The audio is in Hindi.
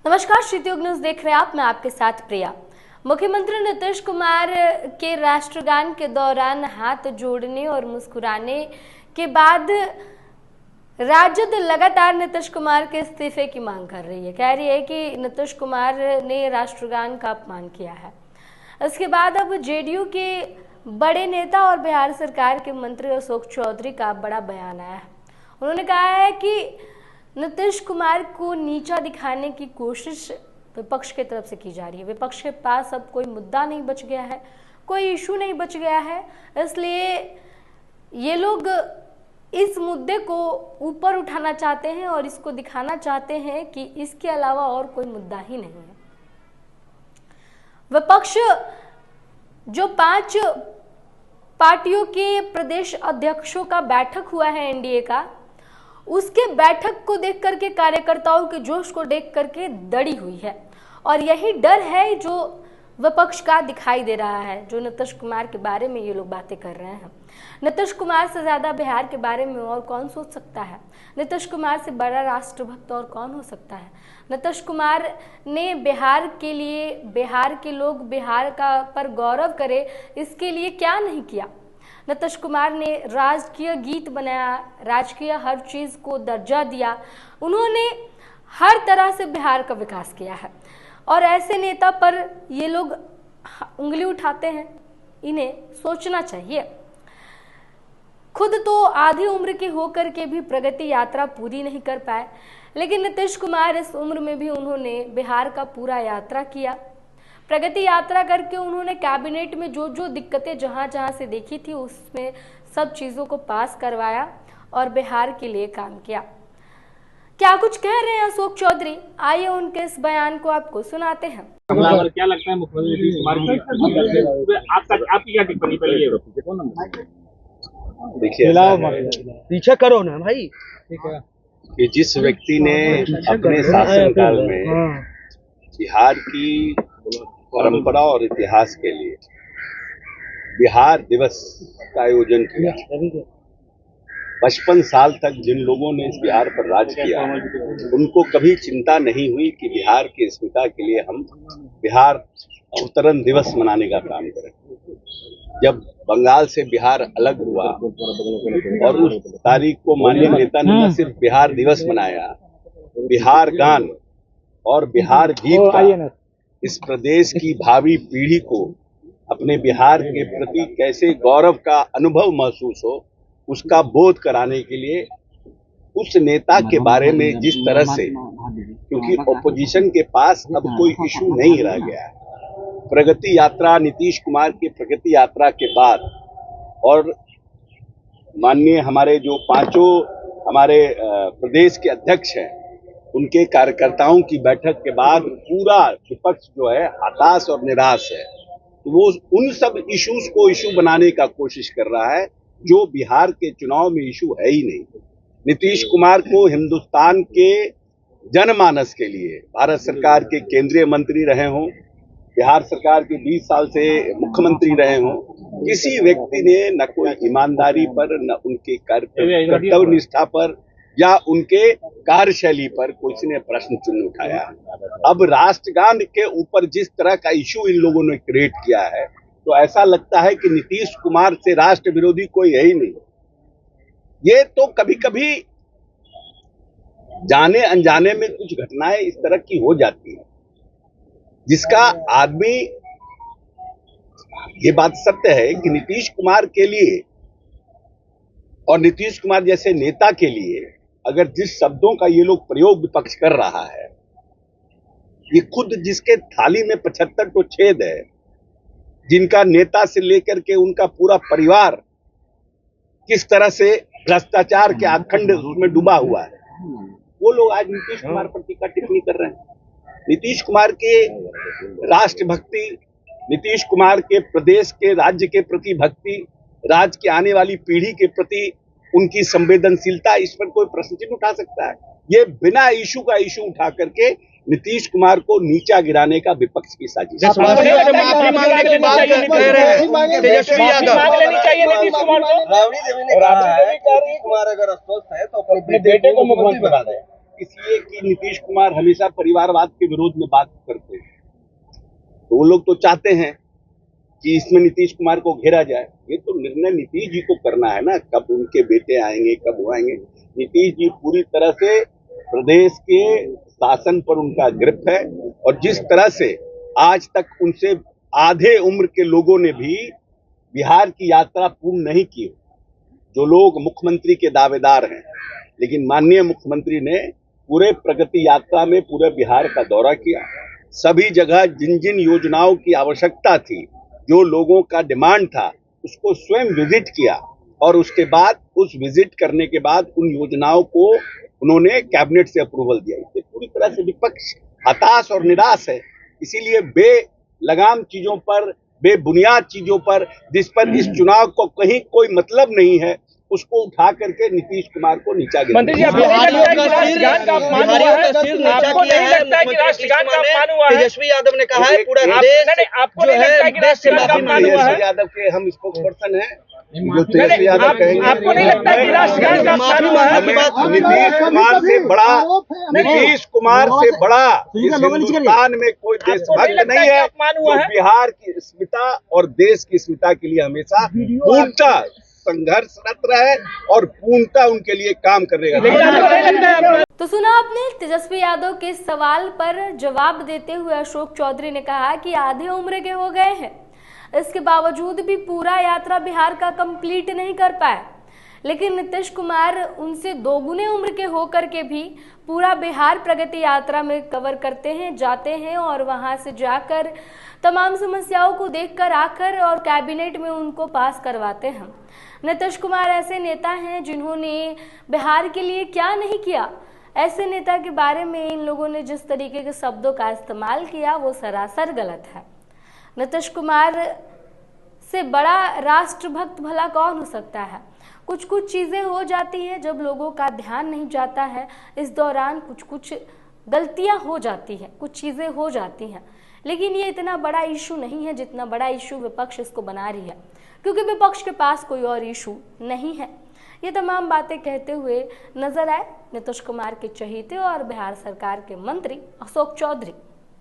नमस्कार, श्रुतियोग न्यूज देख रहे हैं आप। मैं आपके साथ प्रिया। मुख्यमंत्री नीतीश कुमार के राष्ट्रगान के दौरान हाथ जोड़ने और मुस्कुराने के बाद राजद लगातार नीतीश कुमार के इस्तीफे की मांग कर रही है। कह रही है कि नीतीश कुमार ने राष्ट्रगान का अपमान किया है। इसके बाद अब जेडीयू के बड़े नेता और बिहार सरकार के मंत्री अशोक चौधरी का बड़ा बयान आया है। उन्होंने कहा है कि नीतीश कुमार को नीचा दिखाने की कोशिश विपक्ष की तरफ से की जा रही है। विपक्ष के पास अब कोई मुद्दा नहीं बच गया है, कोई इशू नहीं बच गया है, इसलिए ये लोग इस मुद्दे को ऊपर उठाना चाहते हैं और इसको दिखाना चाहते हैं कि इसके अलावा और कोई मुद्दा ही नहीं है। विपक्ष जो 5 पार्टियों के प्रदेश अध्यक्षों का बैठक हुआ है एनडीए का, उसके बैठक को देख करके कार्यकर्ताओं के जोश को देख करके दड़ी हुई है और यही डर है जो विपक्ष का दिखाई दे रहा है। जो नीतीश कुमार के बारे में ये लोग बातें कर रहे हैं, नीतीश कुमार से ज्यादा बिहार के बारे में और कौन सोच सकता है? नीतीश कुमार से बड़ा राष्ट्रभक्त और कौन हो सकता है? नीतीश कुमार ने बिहार के लिए, बिहार के लोग बिहार का पर गौरव करे, इसके लिए क्या नहीं किया? नीतीश कुमार ने राजकीय गीत बनाया, राजकीय हर चीज़ को दर्जा दिया। उन्होंने हर तरह से बिहार का विकास किया है और ऐसे नेता पर ये लोग उंगली उठाते हैं। इन्हें सोचना चाहिए। खुद तो आधी उम्र के होकर के भी प्रगति यात्रा पूरी नहीं कर पाए, लेकिन नीतीश कुमार इस उम्र में भी उन्होंने बिहार का पूरा यात्रा किया। प्रगति यात्रा करके उन्होंने कैबिनेट में जो जो दिक्कतें जहां जहां से देखी थी, उसमें सब चीज़ों को पास करवाया और बिहार के लिए काम किया। क्या कुछ कह रहे हैं अशोक चौधरी? आइए उनके इस बयान को आपको सुनाते हैं। क्या लगता है मुख्यमंत्री नीतीश कुमार की आपकी क्या टिप्पणी पर ये? देखिए, पीछे करो ना भाई। ठीक है कि जिस व्यक्ति ने अपने शासनकाल में बिहार की परंपरा और इतिहास के लिए बिहार दिवस का आयोजन किया, 55 साल तक जिन लोगों ने इस बिहार पर राज किया, उनको कभी चिंता नहीं हुई कि बिहार की अस्मिता के लिए हम बिहार अवतरण दिवस मनाने का काम करें। जब बंगाल से बिहार अलग हुआ और उस तारीख को माननीय नेता ने न सिर्फ बिहार दिवस मनाया, बिहार गान और बिहार गीत का इस प्रदेश की भावी पीढ़ी को अपने बिहार के प्रति कैसे गौरव का अनुभव महसूस हो, उसका बोध कराने के लिए उस नेता के बारे में जिस तरह से, क्योंकि ओपोजिशन के पास अब कोई इशू नहीं रह गया है, प्रगति यात्रा, नीतीश कुमार की प्रगति यात्रा के बाद और माननीय हमारे जो 5 हमारे प्रदेश के अध्यक्ष हैं, उनके कार्यकर्ताओं की बैठक के बाद पूरा विपक्ष जो है हताश और निराश है। तो वो उन सब इश्यूज को इशू बनाने का कोशिश कर रहा है जो बिहार के चुनाव में इशू है ही नहीं। नीतीश कुमार को हिंदुस्तान के जनमानस के लिए भारत सरकार के केंद्रीय मंत्री रहे हों, बिहार सरकार के 20 साल से मुख्यमंत्री रहे हों, किसी व्यक्ति ने न कोई ईमानदारी पर, न उनके कर्तव्य निष्ठा पर या उनके कार्यशैली पर किसी ने प्रश्न चिन्ह उठाया। अब राष्ट्रगान के ऊपर जिस तरह का इशू इन लोगों ने क्रिएट किया है, तो ऐसा लगता है कि नीतीश कुमार से राष्ट्र विरोधी कोई है ही नहीं। ये तो कभी कभी जाने अनजाने में कुछ घटनाएं इस तरह की हो जाती है, जिसका आदमी, ये बात सत्य है कि नीतीश कुमार के लिए और नीतीश कुमार जैसे नेता के लिए अगर जिस शब्दों का ये लोग प्रयोग विपक्ष कर रहा है, ये खुद जिसके थाली में 75 तो छेद है, जिनका नेता से लेकर के उनका पूरा परिवार किस तरह से भ्रष्टाचार के अखंड उसमें डूबा हुआ है, वो लोग आज नीतीश कुमार पर टीका टिप्पणी कर रहे हैं। नीतीश कुमार के राष्ट्रभक्ति, नीतीश कुमार के प्रदेश के राज्य के प्रति भक्ति, राज्य की आने वाली पीढ़ी के प्रति उनकी संवेदनशीलता, इस पर कोई प्रश्न चिन्ह उठा सकता है? ये बिना इशू का इशू उठा करके नीतीश कुमार को नीचा गिराने का विपक्ष की साजिश। माफी मांगने की बात कह रहे हैं तेजस्वी यादव। राबड़ी देवी ने कहा है कि नीतीश कुमार अगर अस्वस्थ है तो अपने बेटे को मुख्यमंत्री बना दें। इसलिए कि नीतीश कुमार हमेशा परिवारवाद के विरोध में बात करते हैं, तो वो लोग तो चाहते हैं कि इसमें नीतीश कुमार को घेरा जाए। ये तो निर्णय नीतीश जी को करना है ना, कब उनके बेटे आएंगे, कब वो आएंगे। नीतीश जी पूरी तरह से प्रदेश के शासन पर उनका ग्रिप है, और जिस तरह से आज तक उनसे आधे उम्र के लोगों ने भी बिहार की यात्रा पूर्ण नहीं की, जो लोग मुख्यमंत्री के दावेदार हैं, लेकिन माननीय मुख्यमंत्री ने पूरे प्रगति यात्रा में पूरे बिहार का दौरा किया। सभी जगह जिन जिन योजनाओं की आवश्यकता थी, जो लोगों का डिमांड था, उसको स्वयं विजिट किया, और उसके बाद उस विजिट करने के बाद उन योजनाओं को उन्होंने कैबिनेट से अप्रूवल दिया। इससे पूरी तरह से विपक्ष हताश और निराश है। इसीलिए बेलगाम चीजों पर, बेबुनियाद चीजों पर, जिस पर इस चुनाव को कहीं कोई मतलब नहीं है, उसको उठा करके नीतीश कुमार को नीचा गिरा। मंत्री जी, आपको नहीं लगता कि राष्ट्रगान का अपमान हुआ है? आपको नहीं लगता कि राष्ट्रगान का अपमान हुआ है? तेजस्वी यादव ने कहा है पूरा देश, आपको नहीं लगता कि राष्ट्रगान का अपमान हुआ है? तेजस्वी यादव के हम स्पोक्स पर्सन हैं, जो तेजस्वी यादव कहेंगे। आपको नहीं लगता कि राष्ट्रगान का अपमान हुआ है? नीतीश कुमार से बड़ा इस हिंदुस्तान में कोई देशभक्त नहीं है, जो बिहार की अस्मिता और देश की अस्मिता के लिए हमेशा पूर्णतः संघर्षरत रहे और पूर्णतः उनके लिए काम करेगा। तो सुना आपने तेजस्वी यादव के सवाल पर जवाब देते हुए अशोक चौधरी ने कहा कि आधे उम्र के हो गए हैं, इसके बावजूद भी पूरा यात्रा बिहार का कंप्लीट नहीं कर पाए। लेकिन नीतीश कुमार उनसे दोगुने उम्र के होकर के भी पूरा बिहार प्रगति यात्रा में कवर करते हैं, जाते हैं और वहां से जाकर तमाम समस्याओं को देखकर आकर और कैबिनेट में उनको पास करवाते हैं। नीतीश कुमार ऐसे नेता हैं जिन्होंने बिहार के लिए क्या नहीं किया। ऐसे नेता के बारे में इन लोगों ने जिस तरीके के शब्दों का इस्तेमाल किया वो सरासर गलत है। नीतीश कुमार से बड़ा राष्ट्रभक्त भला कौन हो सकता है। कुछ कुछ चीज़ें हो जाती हैं जब लोगों का ध्यान नहीं जाता है, इस दौरान कुछ गलतियां हो जाती हैं, कुछ चीज़ें हो जाती हैं, लेकिन ये इतना बड़ा इशू नहीं है जितना बड़ा इशू विपक्ष इसको बना रही है, क्योंकि विपक्ष के पास कोई और इशू नहीं है। ये तमाम बातें कहते हुए नजर आए नीतीश कुमार के चहेते और बिहार सरकार के मंत्री अशोक चौधरी।